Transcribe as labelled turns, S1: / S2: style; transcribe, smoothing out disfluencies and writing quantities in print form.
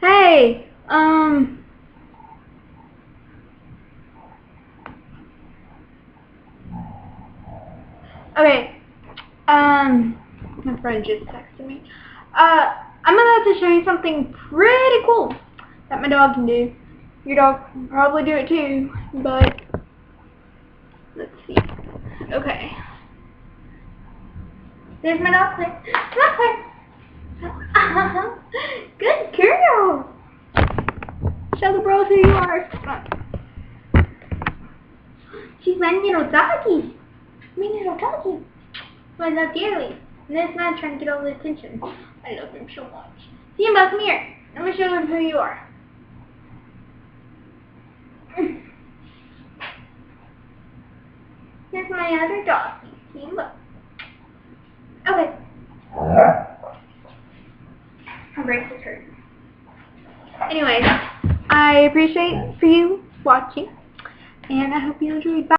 S1: Hey, okay, my friend just texted me. I'm about to show you something pretty cool that my dog can do. Your dog can probably do it too, but let's see. Okay. There's my dog. Good girl. Show the bros who you are. Come on. She's my little doggy. My little doggy. I love dearly. And this man's trying to get all the attention. I love him so much. Simba, come here. Let me show him who you are. Here's my other dog, Simba. Okay. Her brace is hurt. Anyways, I appreciate for you watching, and I hope you enjoyed. Bye.